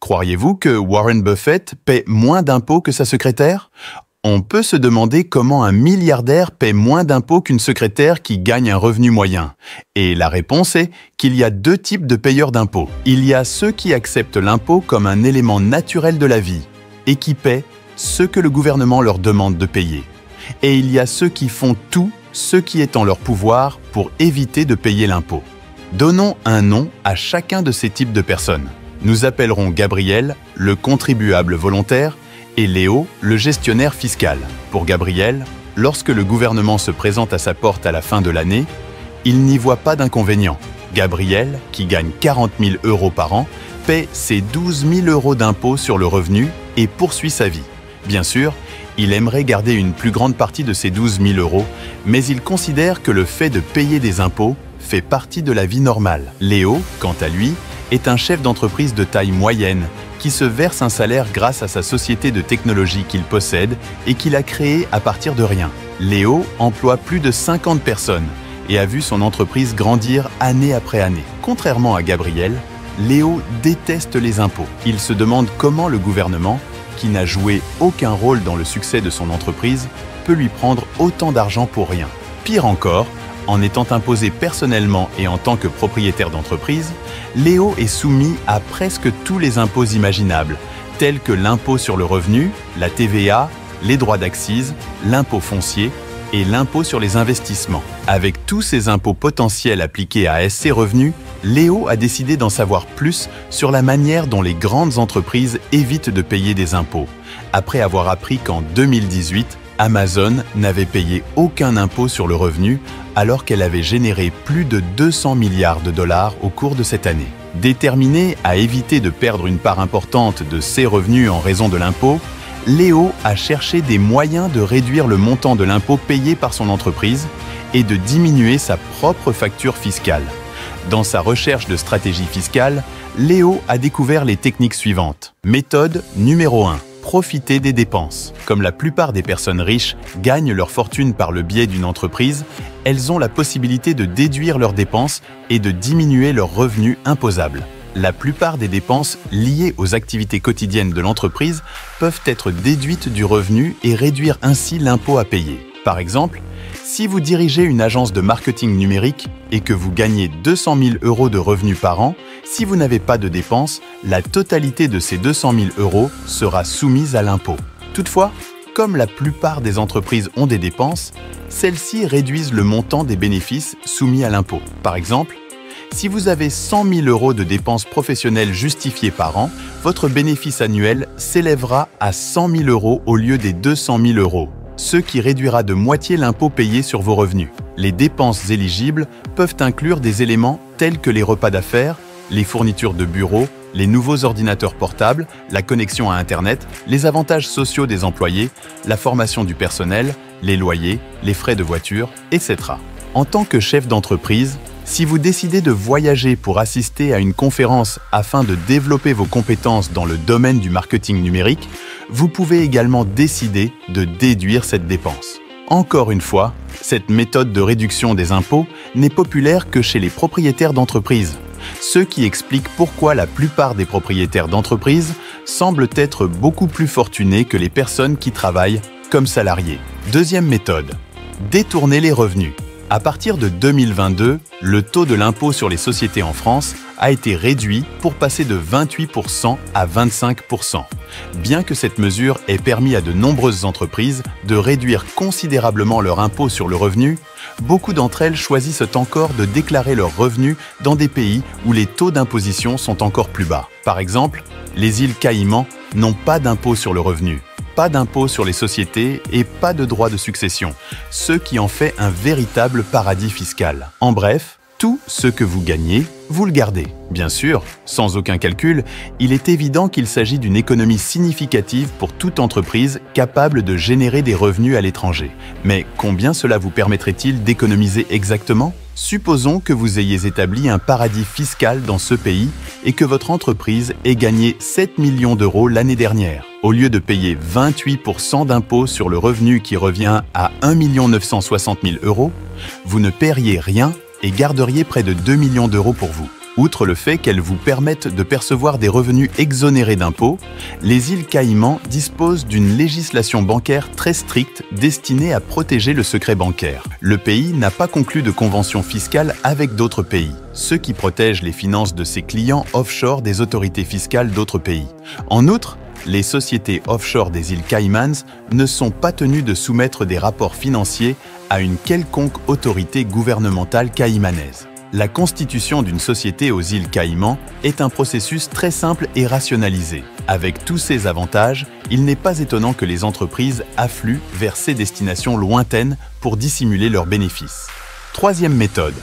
Croiriez-vous que Warren Buffett paie moins d'impôts que sa secrétaire? On peut se demander comment un milliardaire paie moins d'impôts qu'une secrétaire qui gagne un revenu moyen. Et la réponse est qu'il y a deux types de payeurs d'impôts. Il y a ceux qui acceptent l'impôt comme un élément naturel de la vie et qui paient ce que le gouvernement leur demande de payer. Et il y a ceux qui font tout ce qui est en leur pouvoir pour éviter de payer l'impôt. Donnons un nom à chacun de ces types de personnes. Nous appellerons Gabriel, le contribuable volontaire, et Léo, le gestionnaire fiscal. Pour Gabriel, lorsque le gouvernement se présente à sa porte à la fin de l'année, il n'y voit pas d'inconvénient. Gabriel, qui gagne 40 000 € par an, paie ses 12 000 € d'impôts sur le revenu et poursuit sa vie. Bien sûr, il aimerait garder une plus grande partie de ces 12 000 €, mais il considère que le fait de payer des impôts fait partie de la vie normale. Léo, quant à lui, est un chef d'entreprise de taille moyenne qui se verse un salaire grâce à sa société de technologie qu'il possède et qu'il a créée à partir de rien. Léo emploie plus de 50 personnes et a vu son entreprise grandir année après année. Contrairement à Gabriel, Léo déteste les impôts. Il se demande comment le gouvernement, qui n'a joué aucun rôle dans le succès de son entreprise, peut lui prendre autant d'argent pour rien. Pire encore, en étant imposé personnellement et en tant que propriétaire d'entreprise, Léo est soumis à presque tous les impôts imaginables, tels que l'impôt sur le revenu, la TVA, les droits d'accise, l'impôt foncier et l'impôt sur les investissements. Avec tous ces impôts potentiels appliqués à ses revenus, Léo a décidé d'en savoir plus sur la manière dont les grandes entreprises évitent de payer des impôts, après avoir appris qu'en 2018, Amazon n'avait payé aucun impôt sur le revenu alors qu'elle avait généré plus de 200 milliards de dollars au cours de cette année. Déterminé à éviter de perdre une part importante de ses revenus en raison de l'impôt, Léo a cherché des moyens de réduire le montant de l'impôt payé par son entreprise et de diminuer sa propre facture fiscale. Dans sa recherche de stratégie fiscale, Léo a découvert les techniques suivantes. Méthode numéro 1. Profiter des dépenses. Comme la plupart des personnes riches gagnent leur fortune par le biais d'une entreprise, elles ont la possibilité de déduire leurs dépenses et de diminuer leurs revenus imposables. La plupart des dépenses liées aux activités quotidiennes de l'entreprise peuvent être déduites du revenu et réduire ainsi l'impôt à payer. Par exemple, si vous dirigez une agence de marketing numérique et que vous gagnez 200 000 € de revenus par an, si vous n'avez pas de dépenses, la totalité de ces 200 000 € sera soumise à l'impôt. Toutefois, comme la plupart des entreprises ont des dépenses, celles-ci réduisent le montant des bénéfices soumis à l'impôt. Par exemple, si vous avez 100 000 € de dépenses professionnelles justifiées par an, votre bénéfice annuel s'élèvera à 100 000 € au lieu des 200 000 €. Ce qui réduira de moitié l'impôt payé sur vos revenus. Les dépenses éligibles peuvent inclure des éléments tels que les repas d'affaires, les fournitures de bureau, les nouveaux ordinateurs portables, la connexion à Internet, les avantages sociaux des employés, la formation du personnel, les loyers, les frais de voiture, etc. En tant que chef d'entreprise, si vous décidez de voyager pour assister à une conférence afin de développer vos compétences dans le domaine du marketing numérique, vous pouvez également décider de déduire cette dépense. Encore une fois, cette méthode de réduction des impôts n'est populaire que chez les propriétaires d'entreprises, ce qui explique pourquoi la plupart des propriétaires d'entreprises semblent être beaucoup plus fortunés que les personnes qui travaillent comme salariés. Deuxième méthode, détourner les revenus. À partir de 2022, le taux de l'impôt sur les sociétés en France a été réduit pour passer de 28% à 25%. Bien que cette mesure ait permis à de nombreuses entreprises de réduire considérablement leur impôt sur le revenu, beaucoup d'entre elles choisissent encore de déclarer leurs revenus dans des pays où les taux d'imposition sont encore plus bas. Par exemple, les îles Caïmans n'ont pas d'impôt sur le revenu, pas d'impôt sur les sociétés et pas de droit de succession, ce qui en fait un véritable paradis fiscal. En bref, tout ce que vous gagnez, vous le gardez. Bien sûr, sans aucun calcul, il est évident qu'il s'agit d'une économie significative pour toute entreprise capable de générer des revenus à l'étranger. Mais combien cela vous permettrait-il d'économiser exactement ? Supposons que vous ayez établi un paradis fiscal dans ce pays et que votre entreprise ait gagné 7 millions d'euros l'année dernière. Au lieu de payer 28% d'impôt sur le revenu qui revient à 1 960 000 €, vous ne paieriez rien et garderiez près de 2 millions d'euros pour vous. Outre le fait qu'elles vous permettent de percevoir des revenus exonérés d'impôts, les îles Caïmans disposent d'une législation bancaire très stricte destinée à protéger le secret bancaire. Le pays n'a pas conclu de convention fiscale avec d'autres pays, ce qui protège les finances de ses clients offshore des autorités fiscales d'autres pays. En outre, les sociétés offshore des îles Caïmans ne sont pas tenues de soumettre des rapports financiers à une quelconque autorité gouvernementale caïmanaise. La constitution d'une société aux îles Caïmans est un processus très simple et rationalisé. Avec tous ces avantages, il n'est pas étonnant que les entreprises affluent vers ces destinations lointaines pour dissimuler leurs bénéfices. Troisième méthode,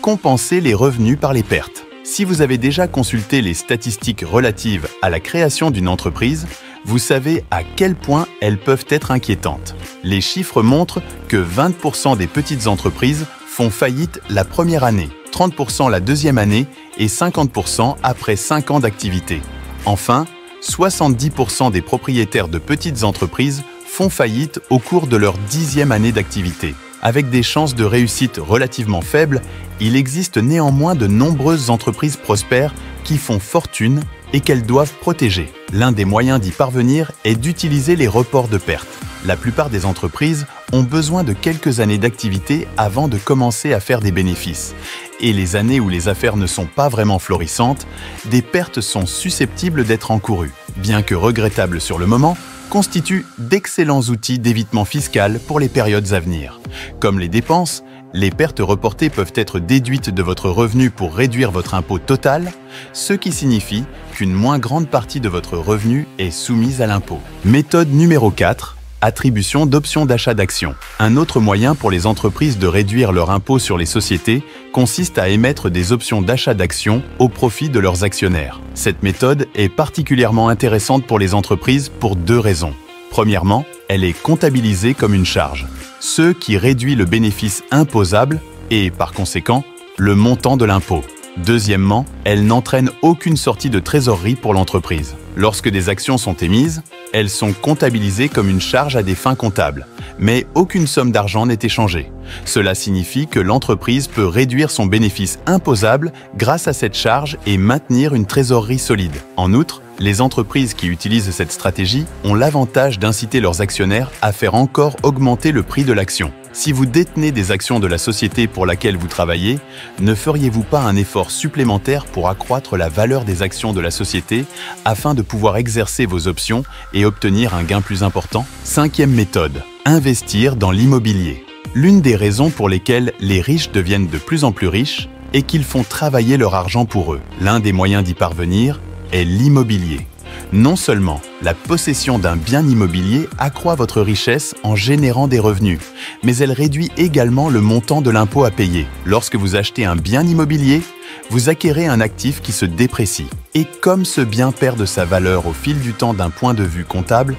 compenser les revenus par les pertes. Si vous avez déjà consulté les statistiques relatives à la création d'une entreprise, vous savez à quel point elles peuvent être inquiétantes. Les chiffres montrent que 20% des petites entreprises font faillite la première année, 30% la deuxième année et 50% après 5 ans d'activité. Enfin, 70% des propriétaires de petites entreprises font faillite au cours de leur 10e année d'activité. Avec des chances de réussite relativement faibles, il existe néanmoins de nombreuses entreprises prospères qui font fortune et qu'elles doivent protéger. L'un des moyens d'y parvenir est d'utiliser les reports de pertes. La plupart des entreprises ont besoin de quelques années d'activité avant de commencer à faire des bénéfices. Et les années où les affaires ne sont pas vraiment florissantes, des pertes sont susceptibles d'être encourues. Bien que regrettables sur le moment, constituent d'excellents outils d'évitement fiscal pour les périodes à venir. Comme les dépenses, les pertes reportées peuvent être déduites de votre revenu pour réduire votre impôt total, ce qui signifie qu'une moins grande partie de votre revenu est soumise à l'impôt. Méthode numéro 4. Attribution d'options d'achat d'actions. Un autre moyen pour les entreprises de réduire leur impôt sur les sociétés consiste à émettre des options d'achat d'actions au profit de leurs actionnaires. Cette méthode est particulièrement intéressante pour les entreprises pour 2 raisons. Premièrement, elle est comptabilisée comme une charge, ce qui réduit le bénéfice imposable et, par conséquent, le montant de l'impôt. Deuxièmement, elle n'entraîne aucune sortie de trésorerie pour l'entreprise. Lorsque des actions sont émises, elles sont comptabilisées comme une charge à des fins comptables, mais aucune somme d'argent n'est échangée. Cela signifie que l'entreprise peut réduire son bénéfice imposable grâce à cette charge et maintenir une trésorerie solide. En outre, les entreprises qui utilisent cette stratégie ont l'avantage d'inciter leurs actionnaires à faire encore augmenter le prix de l'action. Si vous détenez des actions de la société pour laquelle vous travaillez, ne feriez-vous pas un effort supplémentaire pour accroître la valeur des actions de la société afin de pouvoir exercer vos options et obtenir un gain plus important? Cinquième méthode, investir dans l'immobilier. L'une des raisons pour lesquelles les riches deviennent de plus en plus riches est qu'ils font travailler leur argent pour eux. L'un des moyens d'y parvenir est l'immobilier. Non seulement la possession d'un bien immobilier accroît votre richesse en générant des revenus, mais elle réduit également le montant de l'impôt à payer. Lorsque vous achetez un bien immobilier, vous acquérez un actif qui se déprécie. Et comme ce bien perd de sa valeur au fil du temps d'un point de vue comptable,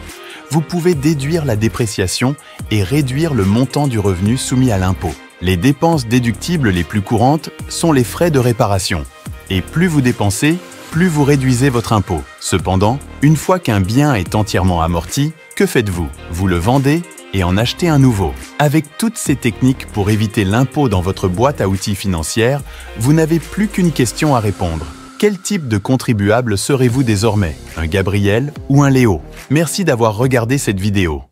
vous pouvez déduire la dépréciation et réduire le montant du revenu soumis à l'impôt. Les dépenses déductibles les plus courantes sont les frais de réparation. Et plus vous dépensez, plus vous réduisez votre impôt. Cependant, une fois qu'un bien est entièrement amorti, que faites-vous? Vous le vendez et en achetez un nouveau. Avec toutes ces techniques pour éviter l'impôt dans votre boîte à outils financière, vous n'avez plus qu'une question à répondre. Quel type de contribuable serez-vous désormais? Un Gabriel ou un Léo? Merci d'avoir regardé cette vidéo.